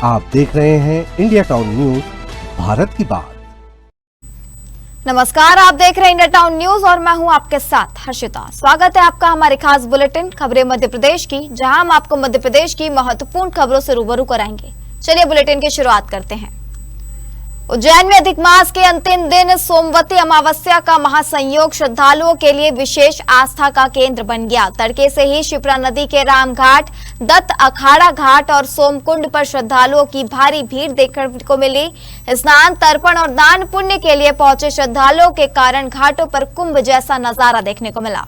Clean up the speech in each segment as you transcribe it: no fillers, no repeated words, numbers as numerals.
आप देख रहे हैं इंडिया टाउन न्यूज, भारत की बात। नमस्कार, आप देख रहे हैं इंडिया टाउन न्यूज और मैं हूं आपके साथ हर्षिता। स्वागत है आपका हमारे खास बुलेटिन खबरें मध्य प्रदेश की, जहां हम आपको मध्य प्रदेश की महत्वपूर्ण खबरों से रूबरू कराएंगे। चलिए बुलेटिन की शुरुआत करते हैं। उज्जैन में अधिक मास के अंतिम दिन सोमवती अमावस्या का महासंयोग श्रद्धालुओं के लिए विशेष आस्था का केंद्र बन गया। तड़के से ही शिप्रा नदी के रामघाट, दत्त अखाड़ा घाट और सोमकुंड पर श्रद्धालुओं की भारी भीड़ देखने को मिली। स्नान, तर्पण और दान पुण्य के लिए पहुंचे श्रद्धालुओं के कारण घाटों पर कुंभ जैसा नजारा देखने को मिला।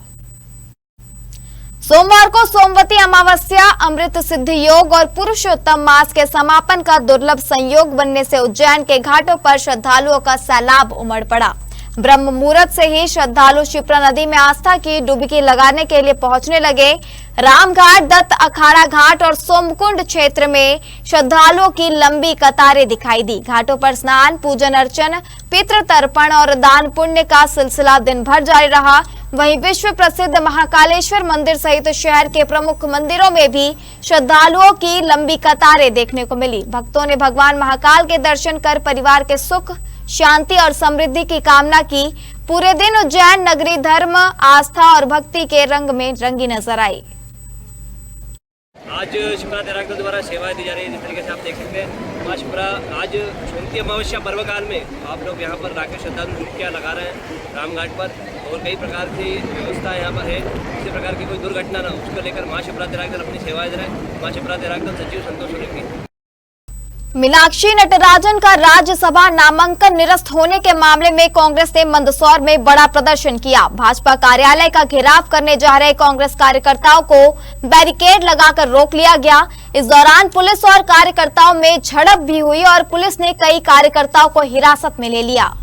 सोमवार को सोमवती अमावस्या, अमृत सिद्धि योग और पुरुषोत्तम मास के समापन का दुर्लभ संयोग बनने से उज्जैन के घाटों पर श्रद्धालुओं का सैलाब उमड़ पड़ा। ब्रह्म मुहूर्त से ही श्रद्धालु शिप्रा नदी में आस्था की डुबकी लगाने के लिए पहुंचने लगे। रामघाट, दत्त अखाड़ा घाट और सोमकुंड क्षेत्र में श्रद्धालुओं की लंबी कतारें दिखाई दी। घाटों पर स्नान, पूजन अर्चन, पितृ तर्पण और दान पुण्य का सिलसिला दिन भर जारी रहा। वहीं विश्व प्रसिद्ध महाकालेश्वर मंदिर सहित शहर के प्रमुख मंदिरों में भी श्रद्धालुओं की लंबी कतारें देखने को मिली। भक्तों ने भगवान महाकाल के दर्शन कर परिवार के सुख, शांति और समृद्धि की कामना की। पूरे दिन उज्जैन नगरी धर्म, आस्था और भक्ति के रंग में रंगी नजर आई। आज शिप्रा तैराक दल द्वारा सेवाएं दी जा रही है। जिस तरीके से आप देख सकते हैं, माँ शिप्रा आज सोमवती अमावस्या पर्व काल में आप लोग यहाँ पर राकेश श्रद्धालु डुबकियाँ लगा रहे हैं रामघाट पर, और कई प्रकार की व्यवस्था यहाँ पर है। किसी प्रकार की कोई दुर्घटना ना हो, उसको लेकर माँ शिप्रा तैराक दल अपनी सेवाएं दे रहे हैं। माँ शिप्रा तैराक दल सचिव संतोष सोलंकी। मीनाक्षी नटराजन का राज्यसभा नामांकन निरस्त होने के मामले में कांग्रेस ने मंदसौर में बड़ा प्रदर्शन किया। भाजपा कार्यालय का घेराव करने जा रहे कांग्रेस कार्यकर्ताओं को बैरिकेड लगाकर रोक लिया गया। इस दौरान पुलिस और कार्यकर्ताओं में झड़प भी हुई और पुलिस ने कई कार्यकर्ताओं को हिरासत में ले लिया।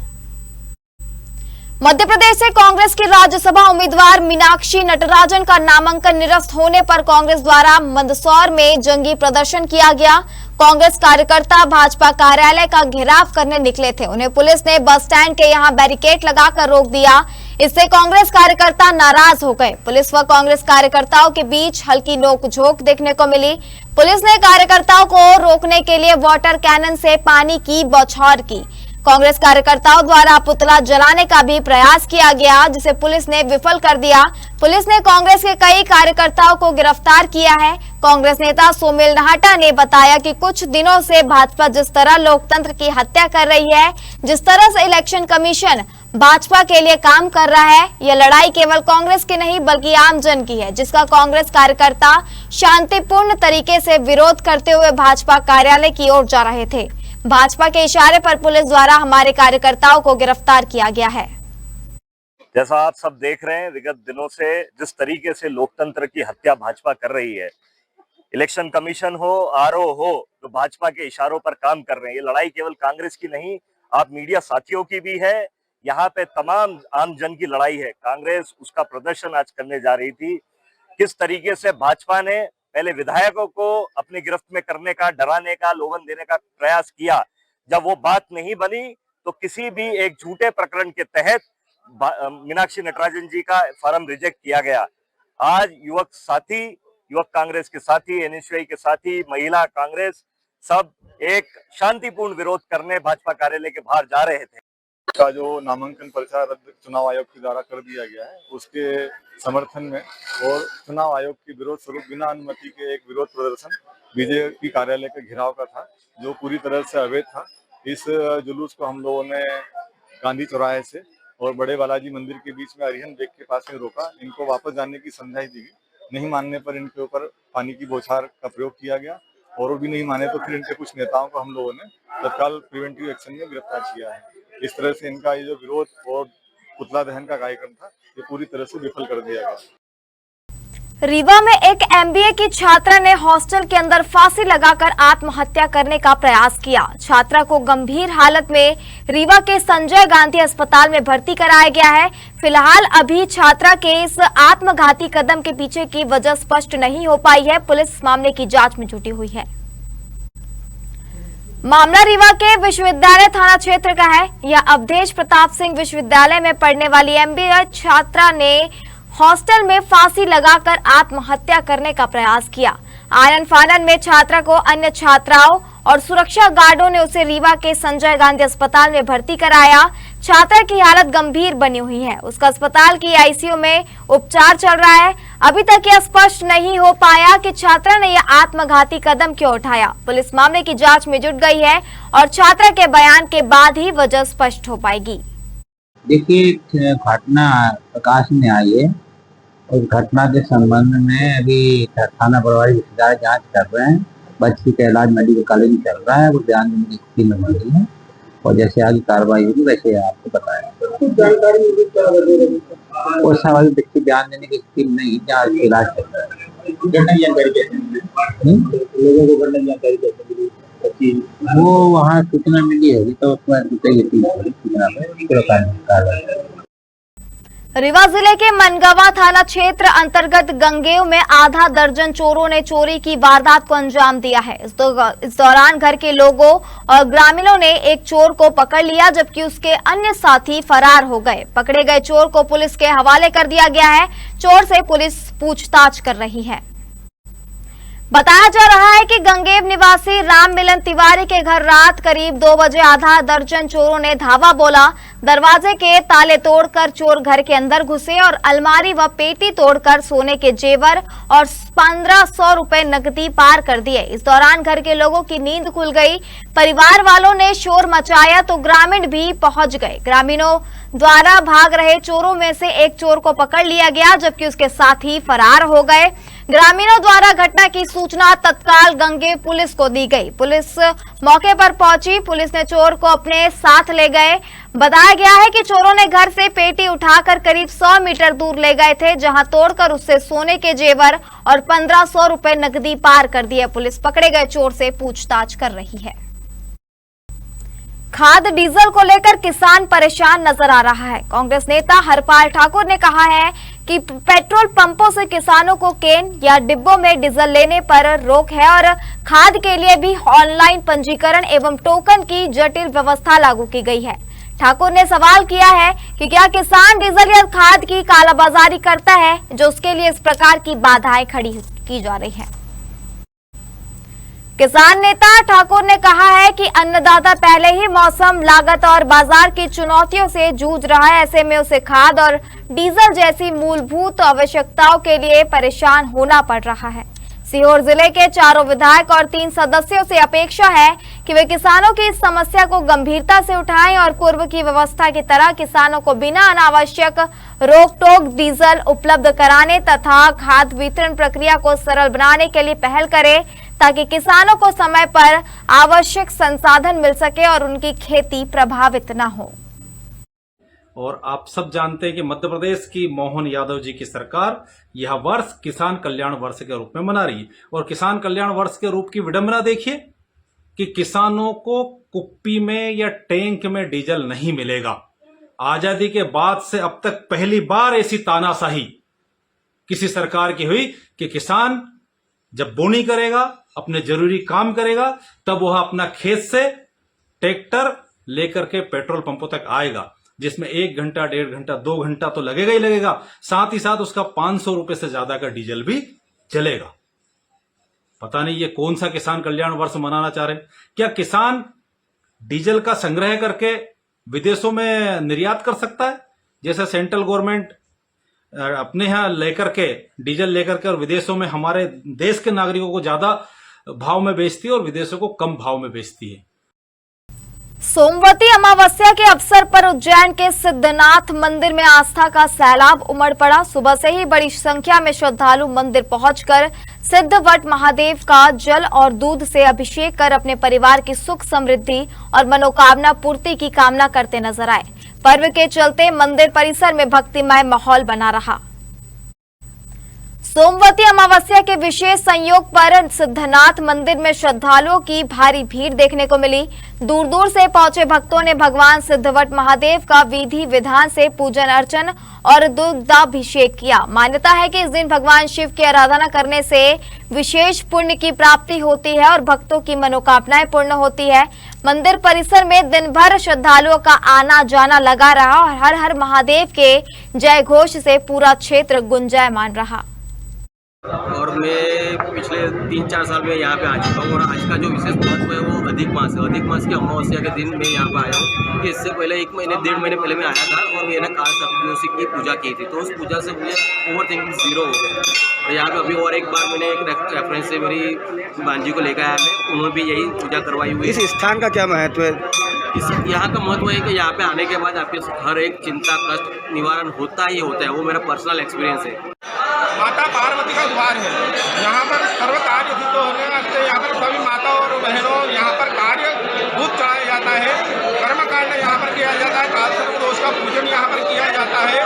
मध्य प्रदेश से कांग्रेस की राज्यसभा उम्मीदवार मीनाक्षी नटराजन का नामांकन निरस्त होने पर कांग्रेस द्वारा मंदसौर में जंगी प्रदर्शन किया गया। कांग्रेस कार्यकर्ता भाजपा कार्यालय का घेराव करने निकले थे। उन्हें पुलिस ने बस स्टैंड के यहां बैरिकेड लगाकर रोक दिया। इससे कांग्रेस कार्यकर्ता नाराज हो गए। पुलिस व कांग्रेस कार्यकर्ताओं के बीच हल्की नोकझोंक देखने को मिली। पुलिस ने कार्यकर्ताओं को रोकने के लिए वाटर कैनन से पानी की बौछार की। कांग्रेस कार्यकर्ताओं द्वारा पुतला जलाने का भी प्रयास किया गया, जिसे पुलिस ने विफल कर दिया। पुलिस ने कांग्रेस के कई कार्यकर्ताओं को गिरफ्तार किया है। कांग्रेस नेता सोमेल नाहटा ने बताया कि कुछ दिनों से भाजपा जिस तरह लोकतंत्र की हत्या कर रही है, जिस तरह से इलेक्शन कमीशन भाजपा के लिए काम कर रहा है, यह लड़ाई केवल कांग्रेस की नहीं बल्कि आम जन की है, जिसका कांग्रेस कार्यकर्ता शांतिपूर्ण तरीके से विरोध करते हुए भाजपा कार्यालय की ओर जा रहे थे। भाजपा के इशारे पर पुलिस द्वारा हमारे कार्यकर्ताओं को गिरफ्तार किया गया है। जैसा आप सब देख रहे हैं, विगत दिनों से जिस तरीके से लोकतंत्र की हत्या भाजपा कर रही है, इलेक्शन कमीशन हो, आरओ हो, तो भाजपा के इशारों पर काम कर रहे हैं। ये लड़ाई केवल कांग्रेस की नहीं, आप मीडिया साथियों की भी है। यहाँ पे तमाम आम जन की लड़ाई है। कांग्रेस उसका प्रदर्शन आज करने जा रही थी। किस तरीके से भाजपा ने पहले विधायकों को अपनी गिरफ्त में करने का, डराने का, लोभन देने का प्रयास किया। जब वो बात नहीं बनी तो किसी भी एक झूठे प्रकरण के तहत मीनाक्षी नटराजन जी का फॉर्म रिजेक्ट किया गया। आज युवक साथी, युवक कांग्रेस के साथी, एनएसयूआई के साथी, महिला कांग्रेस सब एक शांतिपूर्ण विरोध करने भाजपा कार्यालय के बाहर जा रहे थे। का जो नामांकन पर्चा रद्द चुनाव आयोग के द्वारा कर दिया गया है, उसके समर्थन में और चुनाव आयोग के विरोध स्वरूप बिना अनुमति के एक विरोध प्रदर्शन बीजेपी कार्यालय के घेराव का था, जो पूरी तरह से अवैध था। इस जुलूस को हम लोगों ने गांधी चौराहे से और बड़े बालाजी मंदिर के बीच में अरिहंत बेग के पास में रोका। इनको वापस जाने की समझाइश दी गई। नहीं मानने पर इनके ऊपर पानी की बौछार का प्रयोग किया गया, और वो भी नहीं माने तो फिर इनके कुछ नेताओं को हम लोगों ने तत्काल प्रिवेंटिव एक्शन में गिरफ्तार किया है। इस तरह से इनका ये जो विरोध और पुतला दहन का कार्यक्रम था, ये पूरी तरह से विफल कर दिया गया। रीवा में एक एमबीए की छात्रा ने हॉस्टल के अंदर फांसी लगाकर आत्महत्या करने का प्रयास किया। छात्रा को गंभीर हालत में रीवा के संजय गांधी अस्पताल में भर्ती कराया गया है। फिलहाल अभी छात्रा के इस आत्मघाती कदम के पीछे की वजह स्पष्ट नहीं हो पाई है। पुलिस मामले की जांच में जुटी हुई है। मामला रीवा के विश्वविद्यालय थाना क्षेत्र का है। यह अवधेश प्रताप सिंह विश्वविद्यालय में पढ़ने वाली एमबीए छात्रा ने हॉस्टल में फांसी लगाकर आत्महत्या करने का प्रयास किया। आनन फानन में छात्रा को अन्य छात्राओं और सुरक्षा गार्डों ने उसे रीवा के संजय गांधी अस्पताल में भर्ती कराया। छात्रा की हालत गंभीर बनी हुई है, उसका अस्पताल की आईसीयू में उपचार चल रहा है। अभी तक यह स्पष्ट नहीं हो पाया कि छात्रा ने यह आत्मघाती कदम क्यों उठाया। पुलिस मामले की जांच में जुट गई है और छात्रा के बयान के बाद ही वजह स्पष्ट हो पाएगी। देखिए, घटना प्रकाश में आई है। उस घटना के संबंध में अभी थाना प्रभारी रिश्तेदार जांच कर रहे हैं। बच्ची का इलाज मेडिकल कॉलेज में चल रहा है, वो बयान देने की स्थिति में बन रही है और जैसे आगे कार्रवाई होगी वैसे आपको बताया। जानकारी उस सवाल व्यक्ति बयान देने की स्थिति में नहीं, जहाँ इलाज चल रहा है। वो वहाँ सूचना मिली होगी तो उसमें सूचना कार्रवाई। रीवा जिले के मनगवा थाना क्षेत्र अंतर्गत गंगेव में आधा दर्जन चोरों ने चोरी की वारदात को अंजाम दिया है। इस दौरान घर के लोगों और ग्रामीणों ने एक चोर को पकड़ लिया, जबकि उसके अन्य साथी फरार हो गए। पकड़े गए चोर को पुलिस के हवाले कर दिया गया है। चोर से पुलिस पूछताछ कर रही है। बताया जा रहा है कि गंगेव निवासी राम मिलन तिवारी के घर रात करीब 2 बजे आधा दर्जन चोरों ने धावा बोला। दरवाजे के ताले तोड़कर चोर घर के अंदर घुसे और अलमारी व पेटी तोड़कर सोने के जेवर और 1500 रुपए नकदी पार कर दिए। इस दौरान घर के लोगों की नींद खुल गई। परिवार वालों ने शोर मचाया तो ग्रामीण भी पहुंच गए। ग्रामीणों द्वारा भाग रहे चोरों में से एक चोर को पकड़ लिया गया, जबकि उसके साथी फरार हो गए। ग्रामीणों द्वारा घटना की सूचना तत्काल गंगेव पुलिस को दी गई। पुलिस मौके पर पहुंची। पुलिस ने चोर को अपने साथ ले गए। बताया गया है कि चोरों ने घर से पेटी उठाकर करीब 100 मीटर दूर ले गए थे, जहां तोड़कर उससे सोने के जेवर और 1500 रुपए नकदी पार कर दिए। पुलिस पकड़े गए चोर से पूछताछ कर रही है। खाद डीजल को लेकर किसान परेशान नजर आ रहा है। कांग्रेस नेता हरपाल ठाकुर ने कहा है कि पेट्रोल पंपों से किसानों को केन या डिब्बों में डीजल लेने पर रोक है और खाद के लिए भी ऑनलाइन पंजीकरण एवं टोकन की जटिल व्यवस्था लागू की गई है। ठाकुर ने सवाल किया है कि क्या किसान डीजल या खाद की कालाबाजारी करता है, जो उसके लिए इस प्रकार की बाधाएं खड़ी की जा रही है। किसान नेता ठाकुर ने कहा है कि अन्नदाता पहले ही मौसम, लागत और बाजार की चुनौतियों से जूझ रहा है। ऐसे में उसे खाद और डीजल जैसी मूलभूत आवश्यकताओं के लिए परेशान होना पड़ रहा है। सीहोर जिले के 4 विधायक और 3 सदस्यों से अपेक्षा है कि वे किसानों की इस समस्या को गंभीरता से उठाएं और पूर्व की व्यवस्था की तरह किसानों को बिना अनावश्यक रोक टोक डीजल उपलब्ध कराने तथा खाद वितरण प्रक्रिया को सरल बनाने के लिए पहल करें, ताकि किसानों को समय पर आवश्यक संसाधन मिल सके और उनकी खेती प्रभावित न हो। और आप सब जानते हैं कि मध्य प्रदेश की मोहन यादव जी की सरकार यह वर्ष किसान कल्याण वर्ष के रूप में मना रही है। और किसान कल्याण वर्ष के रूप की विडंबना देखिए कि किसानों को कुप्पी में या टैंक में डीजल नहीं मिलेगा। आजादी के बाद से अब तक पहली बार ऐसी तानाशाही किसी सरकार की हुई कि किसान जब बोनी करेगा, अपने जरूरी काम करेगा, तब वह अपना खेत से ट्रैक्टर लेकर के पेट्रोल पंपों तक आएगा, जिसमें 1 घंटा, 1.5 घंटा, 2 घंटा तो लगेगा ही लगेगा। साथ ही साथ उसका 500 रुपए से ज्यादा का डीजल भी चलेगा। पता नहीं ये कौन सा किसान कल्याण वर्ष मनाना चाह रहे हैं। क्या किसान डीजल का संग्रह करके विदेशों में निर्यात कर सकता है, जैसे सेंट्रल गवर्नमेंट अपने यहां लेकर के डीजल लेकर के और विदेशों में हमारे देश के नागरिकों को ज्यादा भाव में बेचती है और विदेशों को कम भाव में बेचती है। सोमवती अमावस्या के अवसर पर उज्जैन के सिद्धनाथ मंदिर में आस्था का सैलाब उमड़ पड़ा। सुबह से ही बड़ी संख्या में श्रद्धालु मंदिर पहुंचकर सिद्धवट महादेव का जल और दूध से अभिषेक कर अपने परिवार की सुख समृद्धि और मनोकामना पूर्ति की कामना करते नजर आए। पर्व के चलते मंदिर परिसर में भक्तिमय माहौल बना रहा। सोमवती अमावस्या के विशेष संयोग पर सिद्धनाथ मंदिर में श्रद्धालुओं की भारी भीड़ देखने को मिली। दूर दूर से पहुंचे भक्तों ने भगवान सिद्धवट महादेव का विधि विधान से पूजन अर्चन और दुग्धाभिषेक किया। मान्यता है कि इस दिन भगवान शिव की आराधना करने से विशेष पुण्य की प्राप्ति होती है और भक्तों की मनोकामनाएं पूर्ण होती है। मंदिर परिसर में दिन भर श्रद्धालुओं का आना जाना लगा रहा और हर हर महादेव के जय घोष से पूरा क्षेत्र गुंजायमान रहा। और मैं पिछले 3-4 साल में यहाँ पे आ चुका हूँ और आज का जो विशेष महत्व है वो अधिक मास है। अधिक मास की अमावस्या के दिन मैं यहाँ पे आया हूँ कि इससे पहले 1 महीने 1.5 महीने पहले मैं आया था और मैंने काल सप्तशी की पूजा की थी, तो उस पूजा से मुझे ओवर थिंकिंग जीरो हो गया। तो यहाँ पे अभी और एक बार मैंने एक रेफरेंस से मेरी बांजी को लेकर आया, मैं उन्होंने भी यही पूजा करवाई हुई। इस स्थान का क्या महत्व है? इस यहाँ का महत्व है कि यहाँ पे आने के बाद आपके हर एक चिंता कष्ट निवारण होता ही होता है, वो मेरा पर्सनल एक्सपीरियंस है। माता पार्वती का द्वार है, यहाँ पर सर्व कार्य सिद्ध होने वास्ते यहाँ पर सभी माता और बहनों यहाँ पर कार्य दूध चढ़ाया जाता है, कर्म कांड यहाँ पर किया जाता है, काल सर्प दोष का पूजन यहाँ पर किया जाता है।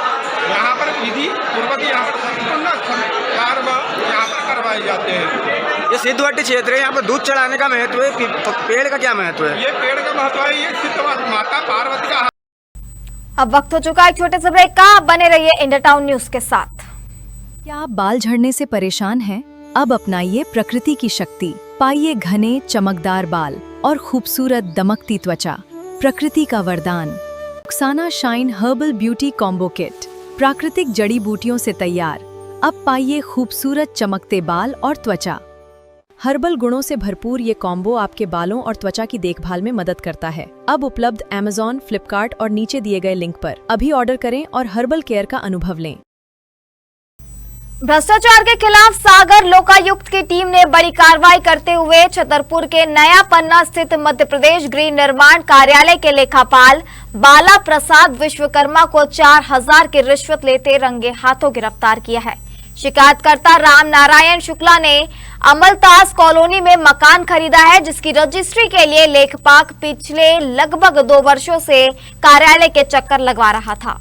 यहाँ पर विधि पूर्वक यहाँ पर संपूर्ण संस्कार यहाँ पर करवाए जाते हैं। ये सिद्धवट्टी क्षेत्र है, यहाँ पर दूध चढ़ाने का महत्व है। पेड़ का क्या महत्व है? ये पेड़ का महत्व है, ये सिद्ध माता पार्वती का। अब वक्त हो चुका है एक छोटे से ब्रेक का, बने रहिए इंडिया टाउन न्यूज के साथ। क्या आप बाल झड़ने से परेशान हैं? अब अपनाइए प्रकृति की शक्ति, पाइए घने चमकदार बाल और खूबसूरत दमकती त्वचा। प्रकृति का वरदान Rukhsana shine herbal beauty combo kit, प्राकृतिक जड़ी बूटियों से तैयार। अब पाइए खूबसूरत चमकते बाल और त्वचा। हर्बल गुणों से भरपूर ये कॉम्बो आपके बालों और त्वचा की देखभाल में मदद करता है। अब उपलब्ध Amazon, फ्लिपकार्ट और नीचे दिए गए लिंक पर अभी ऑर्डर करें और हर्बल केयर का अनुभव लें। भ्रष्टाचार के खिलाफ सागर लोकायुक्त की टीम ने बड़ी कार्रवाई करते हुए छतरपुर के नया पन्ना स्थित मध्य प्रदेश गृह निर्माण कार्यालय के लेखापाल बाला प्रसाद विश्वकर्मा को 4000 की रिश्वत लेते रंगे हाथों गिरफ्तार किया है। शिकायतकर्ता राम नारायण शुक्ला ने अमलतास कॉलोनी में मकान खरीदा है, जिसकी रजिस्ट्री के लिए लेखपाल पिछले लगभग 2 वर्षों से कार्यालय के चक्कर लगवा रहा था।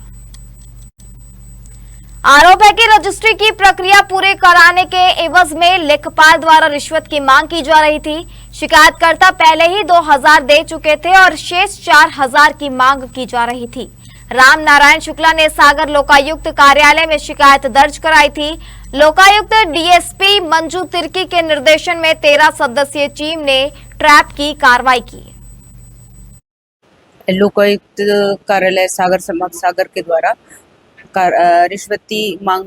आरोप है कि रजिस्ट्री की प्रक्रिया पूरे कराने के एवज में लेखपाल द्वारा रिश्वत की मांग की जा रही थी। शिकायतकर्ता पहले ही 2000 दे चुके थे और शेष 4000 की मांग की जा रही थी। राम नारायण शुक्ला ने सागर लोकायुक्त कार्यालय में शिकायत दर्ज कराई थी। लोकायुक्त डीएसपी मंजू तिर्की के निर्देशन में 13 सदस्यीय टीम ने ट्रैप की कार्रवाई की। लोकायुक्त कार्यालय सागर संभाग सागर के द्वारा रिश्वती मांग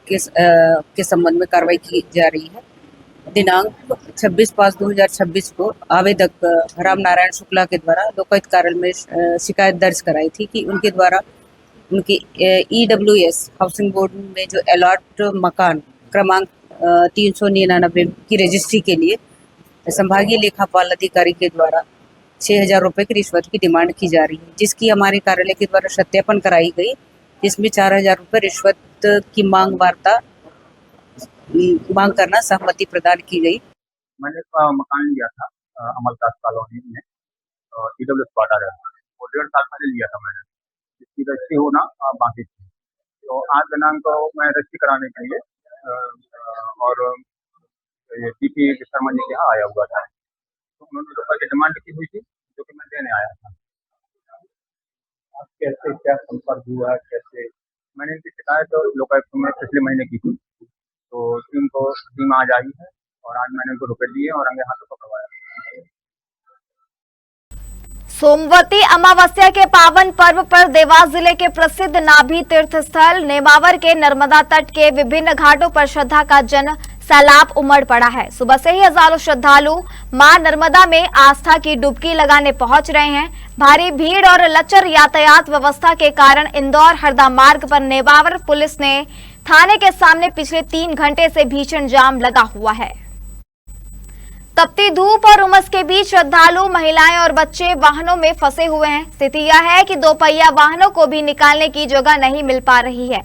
के संबंध में कार्रवाई की जा रही है। दिनांक 26/5/2026 को आवेदक राम नारायण शुक्ला के द्वारा लोकायुक्त कार्यालय में शिकायत दर्ज कराई थी कि उनके द्वारा उनकी EWS हाउसिंग बोर्ड में जो अलॉट मकान क्रमांक 399 की रजिस्ट्री के लिए संभागीय लेखापाल अधिकारी के द्वारा 6000 रुपये की रिश्वत की डिमांड की जा रही है, जिसकी हमारे कार्यालय के द्वारा सत्यापन कराई गई, जिसमें 4000 रुपये रिश्वत की मांग करना सहमति प्रदान की गई। मैंने मकान लिया था अमलतास कॉलोनी में EWS क्वार्टर है, वो 1.5 साल पहले लिया था मैंने, जिसकी रजिस्ट्री होना बाकी थी। तो आज दिनांक को मैं रजिस्ट्री कराने के लिए और ये PP शर्मा जी के यहाँ आया हुआ था, तो उन्होंने रुपये की डिमांड की हुई थी, जो कि मैं देने आया था। कैसे क्या संपर्क हुआ, कैसे मैंने इनकी शिकायत लोकायुक्त में पिछले महीने की थी, तो टीम आज आई है और आज मैंने उनको रुपए दिए और रंगे हाथों पकड़वाया। सोमवती अमावस्या के पावन पर्व पर देवास जिले के प्रसिद्ध नाभि तीर्थ स्थल नेमावर के नर्मदा तट के विभिन्न घाटों पर श्रद्धा का जन सैलाब उमड़ पड़ा है। सुबह से ही हजारों श्रद्धालु मां नर्मदा में आस्था की डुबकी लगाने पहुंच रहे हैं। भारी भीड़ और लचर यातायात व्यवस्था के कारण इंदौर हरदा मार्ग पर नेमावर पुलिस ने थाने के सामने पिछले 3 घंटे से भीषण जाम लगा हुआ है। तपती धूप और उमस के बीच श्रद्धालु महिलाएं और बच्चे वाहनों में फंसे हुए हैं। स्थिति यह है कि 2 पहिया वाहनों को भी निकालने की जगह नहीं मिल पा रही है।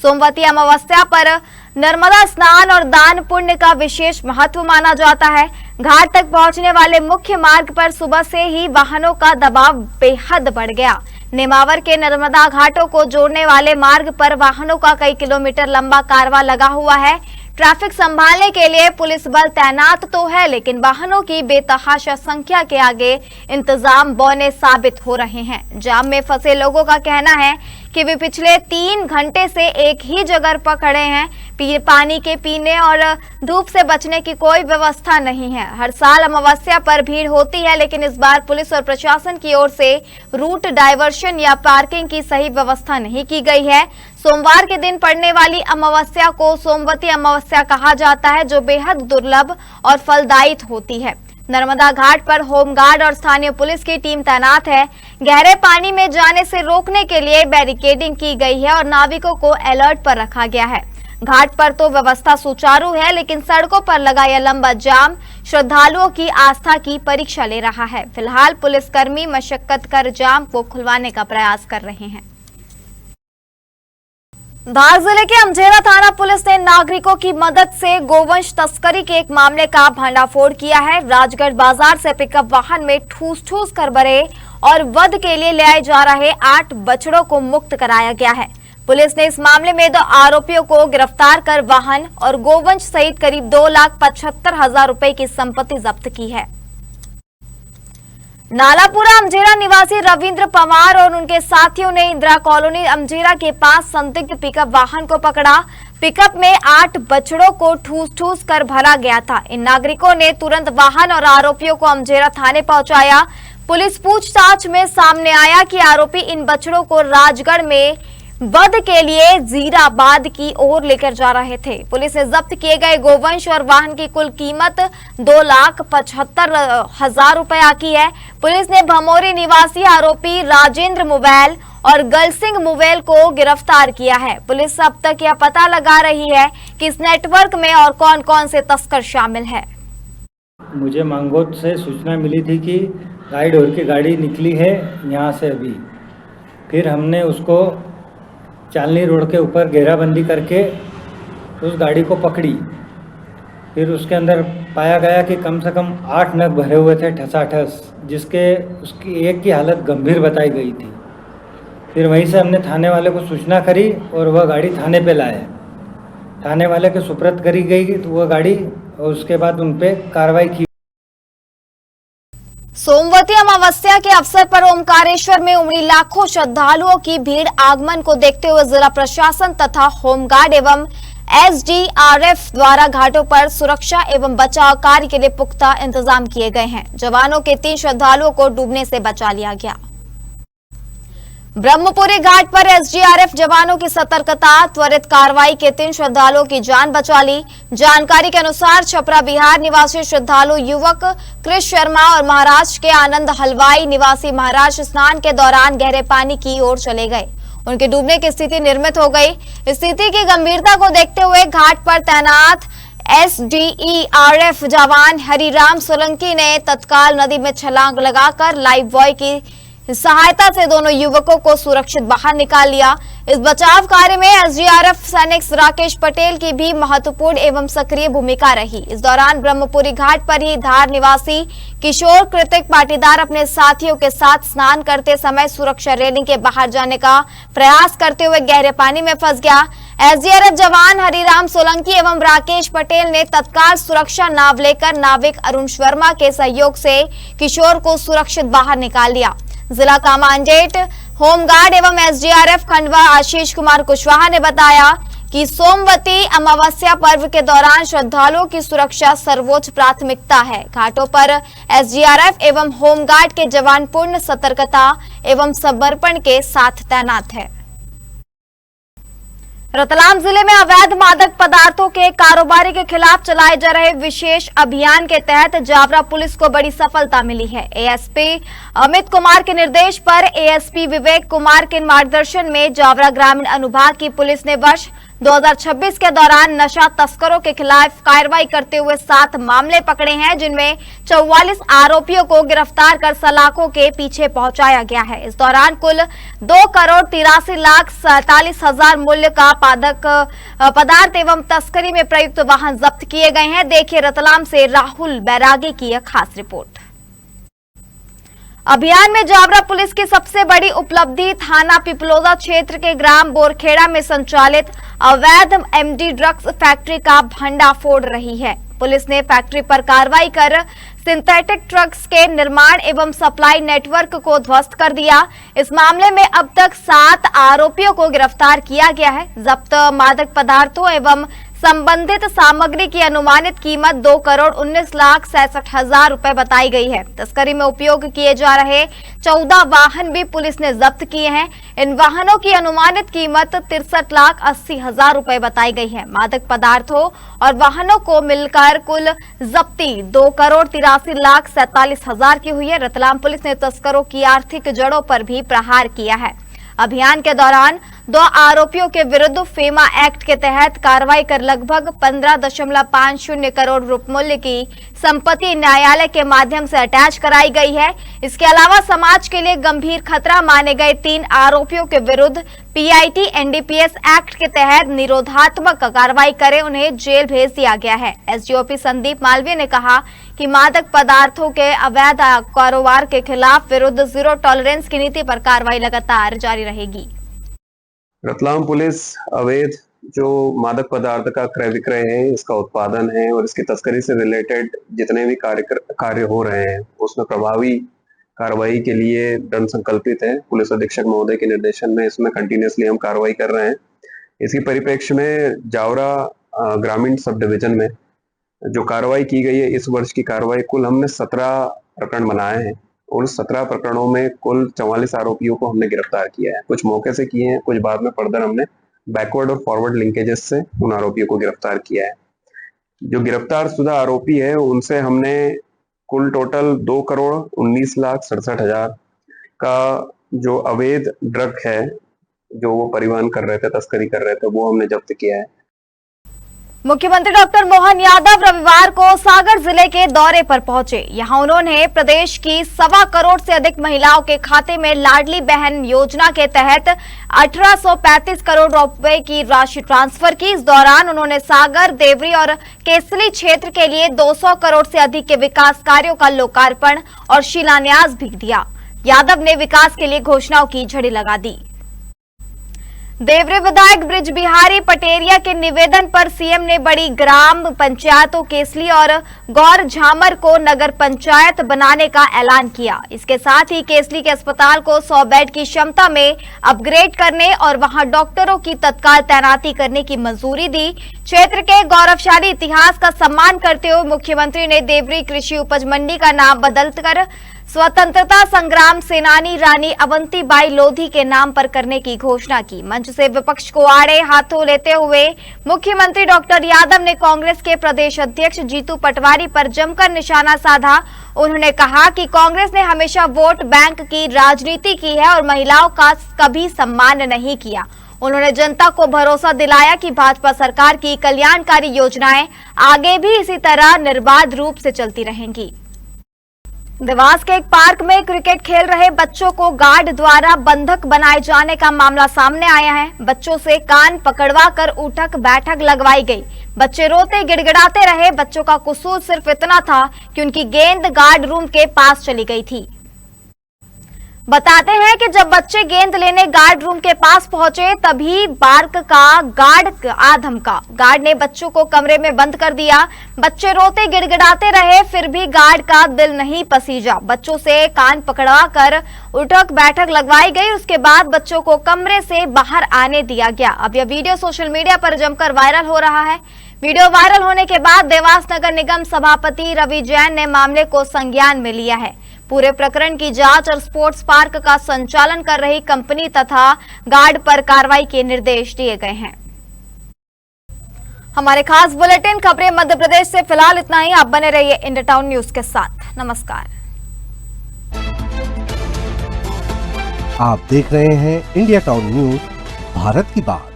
सोमवती अमावस्या पर नर्मदा स्नान और दान पुण्य का विशेष महत्व माना जाता है। घाट तक पहुंचने वाले मुख्य मार्ग पर सुबह से ही वाहनों का दबाव बेहद बढ़ गया। नेमावर के नर्मदा घाटों को जोड़ने वाले मार्ग पर वाहनों का कई किलोमीटर लंबा कारवां लगा हुआ है। ट्रैफिक संभालने के लिए पुलिस बल तैनात तो है, लेकिन वाहनों की बेतहाशा संख्या के आगे इंतजाम बौने साबित हो रहे हैं। जाम में फंसे लोगों का कहना है कि वे पिछले 3 घंटे से एक ही जगह पर खड़े हैं। पानी के पीने और धूप से बचने की कोई व्यवस्था नहीं है। हर साल अमावस्या पर भीड़ होती है, लेकिन इस बार पुलिस और प्रशासन की ओर से रूट डायवर्शन या पार्किंग की सही व्यवस्था नहीं की गई है। सोमवार के दिन पड़ने वाली अमावस्या को सोमवती अमावस्या कहा जाता है, जो बेहद दुर्लभ और फलदायी होती है। नर्मदा घाट पर होमगार्ड और स्थानीय पुलिस की टीम तैनात है। गहरे पानी में जाने से रोकने के लिए बैरिकेडिंग की गई है और नाविकों को अलर्ट पर रखा गया है। घाट पर तो व्यवस्था सुचारू है, लेकिन सड़कों पर लगा यह लंबा जाम श्रद्धालुओं की आस्था की परीक्षा ले रहा है। फिलहाल पुलिसकर्मी मशक्कत कर जाम को खुलवाने का प्रयास कर रहे हैं। धार जिले के अमझेरा थाना पुलिस ने नागरिकों की मदद से गोवंश तस्करी के एक मामले का भंडाफोड़ किया है। राजगढ़ बाजार से पिकअप वाहन में ठूस कर भरे और वध के लिए ले आए जा रहे 8 बछड़ों को मुक्त कराया गया है। पुलिस ने इस मामले में 2 आरोपियों को गिरफ्तार कर वाहन और गोवंश सहित करीब 2,75,000 रुपए की संपत्ति जब्त की है। नालापुरा अमझेरा निवासी रविंद्र पवार और उनके साथियों ने इंदिरा कॉलोनी अमझेरा के पास संदिग्ध पिकअप वाहन को पकड़ा। पिकअप में 8 बछड़ों को ठूस कर भरा गया था। इन नागरिकों ने तुरंत वाहन और आरोपियों को अमझेरा थाने पहुंचाया। पुलिस पूछताछ में सामने आया कि आरोपी इन बछड़ों को राजगढ़ में वध के लिए जीराबाद की ओर लेकर जा रहे थे। पुलिस ने जब्त किए गए गोवंश और वाहन की कुल कीमत 2,75,000 रुपए आकी है। पुलिस ने भमोरी निवासी आरोपी राजेंद्र मुवैल और गलसिंह मुवैल को गिरफ्तार किया है। पुलिस अब तक यह पता लगा रही है कि इस नेटवर्क में और कौन कौन से तस्कर शामिल है। मुझे मांगोट से सूचना मिली थी कि गाइड की गाड़ी निकली है यहाँ से अभी। फिर हमने उसको चांदनी रोड के ऊपर घेराबंदी करके उस गाड़ी को पकड़ी। फिर उसके अंदर पाया गया कि कम से कम 8 नग भरे हुए थे ठसाठस, जिसके उसकी एक की हालत गंभीर बताई गई थी। फिर वहीं से हमने थाने वाले को सूचना करी और वह गाड़ी थाने पे लाए। थाने वाले के सुपुर्द करी गई तो वह गाड़ी, और उसके बाद उन पे कार्रवाई की। सोमवती अमावस्या के अवसर पर ओमकारेश्वर में उमड़ी लाखों श्रद्धालुओं की भीड़ आगमन को देखते हुए जिला प्रशासन तथा होमगार्ड एवं SDRF द्वारा घाटों पर सुरक्षा एवं बचाव कार्य के लिए पुख्ता इंतजाम किए गए हैं। जवानों के 3 श्रद्धालुओं को डूबने से बचा लिया गया। ब्रह्मपुरी घाट पर SDRF जवानों की सतर्कता त्वरित कार्रवाई के 3 श्रद्धालुओं की जान बचा ली। जानकारी के अनुसार छपरा बिहार निवासी श्रद्धालु युवक कृष शर्मा और महाराष्ट्र के आनंद हलवाई निवासी महाराष्ट्र स्नान के दौरान गहरे पानी की ओर चले गए। उनके डूबने की स्थिति निर्मित हो गई। स्थिति की गंभीरता को देखते हुए घाट पर तैनात SDRF जवान हरिराम सोलंकी ने तत्काल नदी में छलांग लगाकर लाइफ बॉय की सहायता से दोनों युवकों को सुरक्षित बाहर निकाल लिया। इस बचाव कार्य में SDRF सैनिक राकेश पटेल की भी महत्वपूर्ण एवं सक्रिय भूमिका रही। इस दौरान ब्रह्मपुरी घाट पर ही धार निवासी किशोर कृतिक पाटीदार अपने साथियों के साथ स्नान करते समय सुरक्षा रेलिंग के बाहर जाने का प्रयास करते हुए गहरे पानी में फंस गया। SDRF जवान हरिराम सोलंकी एवं राकेश पटेल ने तत्काल सुरक्षा नाव लेकर नाविक अरुण शर्मा के सहयोग से किशोर को सुरक्षित बाहर निकाल लिया। जिला कमांडेंट होमगार्ड एवं SDRF खंडवा आशीष कुमार कुशवाहा ने बताया कि सोमवती अमावस्या पर्व के दौरान श्रद्धालुओं की सुरक्षा सर्वोच्च प्राथमिकता है। घाटों पर SDRF एवं होमगार्ड के जवान पूर्ण सतर्कता एवं समर्पण के साथ तैनात है। रतलाम जिले में अवैध मादक पदार्थों के कारोबारी के खिलाफ चलाए जा रहे विशेष अभियान के तहत जावरा पुलिस को बड़ी सफलता मिली है। ASP अमित कुमार के निर्देश पर ASP विवेक कुमार के मार्गदर्शन में जावरा ग्रामीण अनुभाग की पुलिस ने वर्ष 2026 के दौरान नशा तस्करों के खिलाफ कार्रवाई करते हुए 7 मामले पकड़े हैं, जिनमें 44 आरोपियों को गिरफ्तार कर सलाखों के पीछे पहुंचाया गया है। इस दौरान कुल 2,83,47,000 मूल्य का पदार्थ एवं तस्करी में प्रयुक्त वाहन जब्त किए गए हैं। देखिए रतलाम से राहुल बैरागी की यह खास रिपोर्ट। अभियान में जावरा पुलिस की सबसे बड़ी उपलब्धि थाना पिपलोदा क्षेत्र के ग्राम बोरखेड़ा में संचालित अवैध MD ड्रग्स फैक्ट्री का भंडाफोड़ रही है। पुलिस ने फैक्ट्री पर कार्रवाई कर सिंथेटिक ड्रग्स के निर्माण एवं सप्लाई नेटवर्क को ध्वस्त कर दिया। इस मामले में अब तक 7 आरोपियों को गिरफ्तार किया गया है। जब्त मादक पदार्थों एवं संबंधित सामग्री की अनुमानित कीमत 2,19,67,000 रुपए बताई गई है। तस्करी में उपयोग किए जा रहे 14 वाहन भी पुलिस ने जब्त किए हैं। इन वाहनों की अनुमानित कीमत 63,80,000 रुपए बताई गई है। मादक पदार्थों और वाहनों को मिलकर कुल जब्ती 2,83,47,000 की हुई है। रतलाम पुलिस ने तस्करों की आर्थिक जड़ों पर भी प्रहार किया है। अभियान के दौरान 2 आरोपियों के विरुद्ध फेमा एक्ट के तहत कार्रवाई कर लगभग 15.50 करोड़ रुपए मूल्य की संपत्ति न्यायालय के माध्यम से अटैच कराई गई है। इसके अलावा समाज के लिए गंभीर खतरा माने गए 3 आरोपियों के विरुद्ध पीआईटी एनडीपीएस एक्ट के तहत निरोधात्मक कार्रवाई कर उन्हें जेल भेज दिया गया है। एसडीओपी संदीप मालवीय ने कहा कि मादक पदार्थों के अवैध कारोबार के खिलाफ विरुद्ध जीरो टॉलरेंस की नीति पर कार्रवाई लगातार जारी रहेगी। रतलाम पुलिस अवैध जो मादक पदार्थ का क्रय विक्रय है, इसका उत्पादन है और इसकी तस्करी से रिलेटेड जितने भी कार्य हो रहे हैं उसमें प्रभावी कार्रवाई के लिए दृढ़ संकल्पित है। पुलिस अधीक्षक महोदय के निर्देशन में इसमें कंटिन्यूसली हम कार्रवाई कर रहे हैं। इसी परिप्रेक्ष्य में जावरा ग्रामीण सब डिवीजन में जो कार्रवाई की गई है, इस वर्ष की कार्रवाई कुल हमने 17 प्रकरण बनाए हैं और 17 प्रकरणों में कुल 44 आरोपियों को हमने गिरफ्तार किया है। कुछ मौके से किए हैं, कुछ बाद में फर्दर हमने बैकवर्ड और फॉरवर्ड लिंकेजेस से उन आरोपियों को गिरफ्तार किया है। जो गिरफ्तार शुदा आरोपी है उनसे हमने कुल टोटल 2,19,67,000 का जो अवैध ड्रग है जो वो परिवहन कर रहे थे, तस्करी कर रहे थे, वो हमने जब्त किया है। मुख्यमंत्री डॉक्टर मोहन यादव रविवार को सागर जिले के दौरे पर पहुंचे। यहां उन्होंने प्रदेश की 1.25 करोड़ से अधिक महिलाओं के खाते में लाडली बहन योजना के तहत 1835 करोड़ रुपए की राशि ट्रांसफर की। इस दौरान उन्होंने सागर, देवरी और केसली क्षेत्र के लिए 200 करोड़ से अधिक के विकास कार्यों का लोकार्पण और शिलान्यास भी दिया। यादव ने विकास के लिए घोषणाओं की झड़ी लगा दी। देवरी विधायक ब्रिज बिहारी पटेरिया के निवेदन पर सीएम ने बड़ी ग्राम पंचायतों केसली और गौर झामर को नगर पंचायत बनाने का ऐलान किया। इसके साथ ही केसली के अस्पताल को 100 बेड की क्षमता में अपग्रेड करने और वहां डॉक्टरों की तत्काल तैनाती करने की मंजूरी दी। क्षेत्र के गौरवशाली इतिहास का सम्मान करते हुए मुख्यमंत्री ने देवरी कृषि उपज मंडी का नाम बदलकर स्वतंत्रता संग्राम सेनानी रानी अवंतीबाई लोधी के नाम पर करने की घोषणा की। मंच से विपक्ष को आड़े हाथों लेते हुए मुख्यमंत्री डॉक्टर यादव ने कांग्रेस के प्रदेश अध्यक्ष जीतू पटवारी पर जमकर निशाना साधा। उन्होंने कहा कि कांग्रेस ने हमेशा वोट बैंक की राजनीति की है और महिलाओं का कभी सम्मान नहीं किया। उन्होंने जनता को भरोसा दिलाया कि भाजपा सरकार की कल्याणकारी योजनाएं आगे भी इसी तरह निर्बाध रूप से चलती रहेंगी। देवास के एक पार्क में क्रिकेट खेल रहे बच्चों को गार्ड द्वारा बंधक बनाए जाने का मामला सामने आया है। बच्चों से कान पकड़वा कर उठक बैठक लगवाई गई। बच्चे रोते गिड़गिड़ाते रहे। बच्चों का कसूर सिर्फ इतना था कि उनकी गेंद गार्ड रूम के पास चली गई थी। बताते हैं कि जब बच्चे गेंद लेने गार्ड रूम के पास पहुंचे तभी पार्क का गार्ड आ धमका। गार्ड ने बच्चों को कमरे में बंद कर दिया। बच्चे रोते गिड़गिड़ाते रहे, फिर भी गार्ड का दिल नहीं पसीजा। बच्चों से कान पकड़वा कर उठक बैठक लगवाई गई। उसके बाद बच्चों को कमरे से बाहर आने दिया गया। अब यह वीडियो सोशल मीडिया पर जमकर वायरल हो रहा है। वीडियो वायरल होने के बाद देवास नगर निगम सभापति रवि जैन ने मामले को संज्ञान में लिया है। पूरे प्रकरण की जांच और स्पोर्ट्स पार्क का संचालन कर रही कंपनी तथा गार्ड पर कार्रवाई के निर्देश दिए गए हैं। हमारे खास बुलेटिन खबरें मध्य प्रदेश से फिलहाल इतना ही। आप बने रहिए इंडिया टाउन न्यूज के साथ। नमस्कार। आप देख रहे हैं इंडिया टाउन न्यूज, भारत की बात।